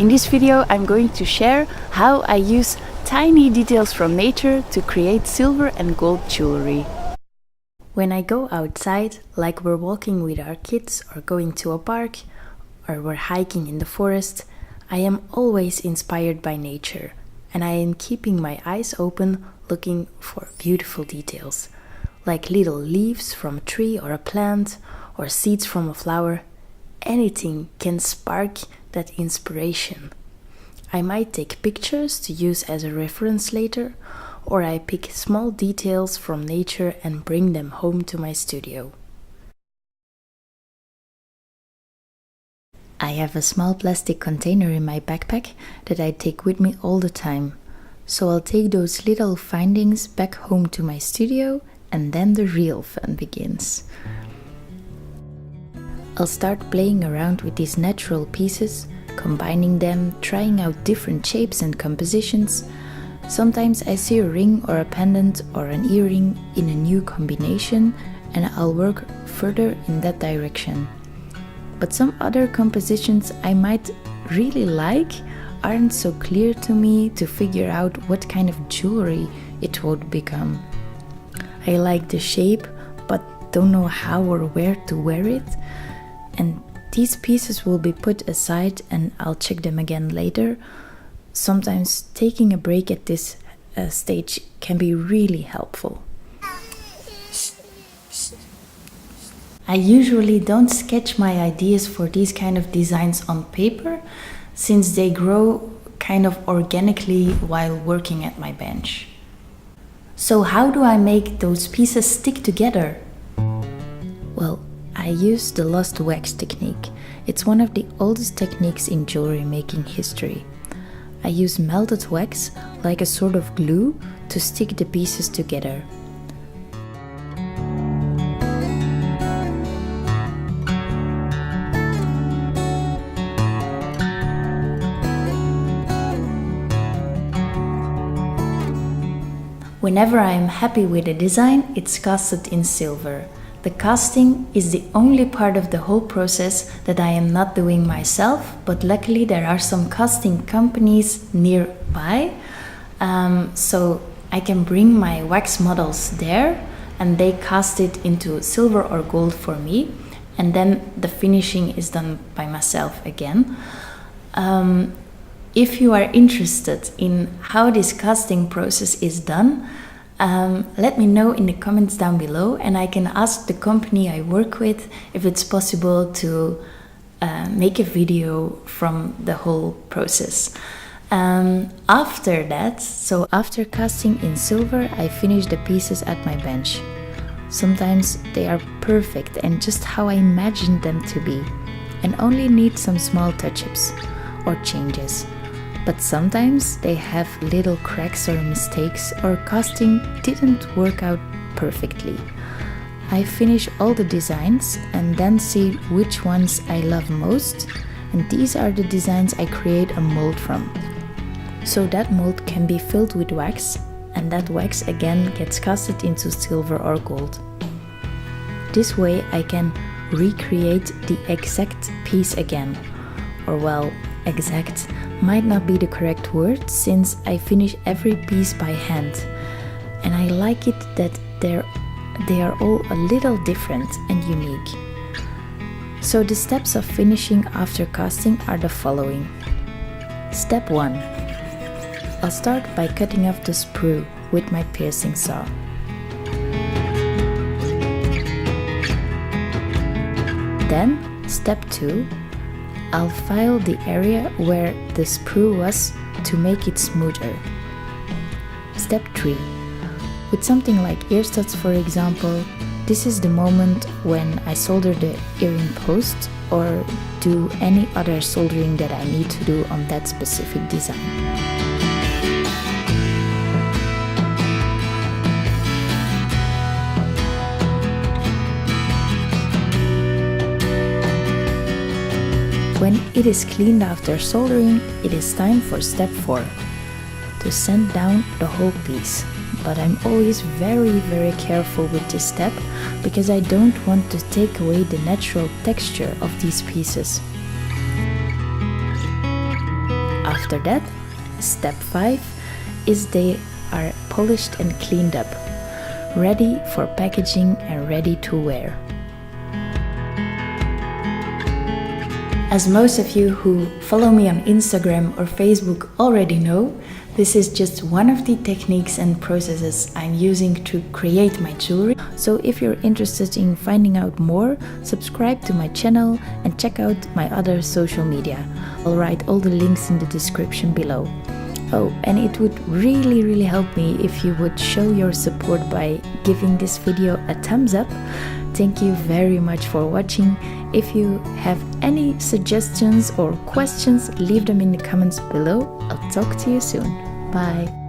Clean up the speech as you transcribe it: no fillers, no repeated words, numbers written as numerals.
In this video I'm going to share how I use tiny details from nature to create silver and gold jewelry. When I go outside, like we're walking with our kids or going to a park or we're hiking in the forest, I am always inspired by nature and I am keeping my eyes open looking for beautiful details, like little leaves from a tree or a plant or seeds from a flower. Anything can spark that inspiration. I might take pictures to use as a reference later, or I pick small details from nature and bring them home to my studio. I have a small plastic container in my backpack that I take with me all the time. So I'll take those little findings back home to my studio and then the real fun begins. I'll start playing around with these natural pieces, combining them, trying out different shapes and compositions. Sometimes I see a ring or a pendant or an earring in a new combination and I'll work further in that direction. But some other compositions I might really like aren't so clear to me to figure out what kind of jewelry it would become. I like the shape but don't know how or where to wear it. And these pieces will be put aside and I'll check them again later. Sometimes taking a break at this stage can be really helpful. I usually don't sketch my ideas for these kind of designs on paper, since they grow kind of organically while working at my bench. So how do I make those pieces stick together? Well, I use the lost wax technique. It's one of the oldest techniques in jewelry making history. I use melted wax, like a sort of glue, to stick the pieces together. Whenever I am happy with a design, it's casted in silver. The casting is the only part of the whole process that I am not doing myself, but luckily there are some casting companies nearby, so I can bring my wax models there and they cast it into silver or gold for me, and then the finishing is done by myself again. If you are interested in how this casting process is done, let me know in the comments down below and I can ask the company I work with if it's possible to make a video from the whole process. After that, so after casting in silver, I finish the pieces at my bench. Sometimes they are perfect and just how I imagined them to be, and only need some small touch-ups or changes. But sometimes they have little cracks or mistakes, or casting didn't work out perfectly. I finish all the designs and then see which ones I love most, and these are the designs I create a mold from. So that mold can be filled with wax, and that wax again gets casted into silver or gold. This way I can recreate the exact piece again, or well, exact might not be the correct word, since I finish every piece by hand, and I like it that they are all a little different and unique. So the steps of finishing after casting are the following. Step 1. I'll start by cutting off the sprue with my piercing saw. Then, step 2. I'll file the area where the sprue was to make it smoother. Step 3. With something like ear studs, for example, this is the moment when I solder the earring post or do any other soldering that I need to do on that specific design. When it is cleaned after soldering, it is time for step 4, to sand down the whole piece. But I'm always very careful with this step because I don't want to take away the natural texture of these pieces. After that, step 5 is they are polished and cleaned up, ready for packaging and ready to wear. As most of you who follow me on Instagram or Facebook already know, this is just one of the techniques and processes I'm using to create my jewelry. So if you're interested in finding out more, subscribe to my channel and check out my other social media. I'll write all the links in the description below. Oh, and it would really help me if you would show your support by giving this video a thumbs up. Thank you very much for watching. If you have any suggestions or questions, leave them in the comments below. I'll talk to you soon. Bye.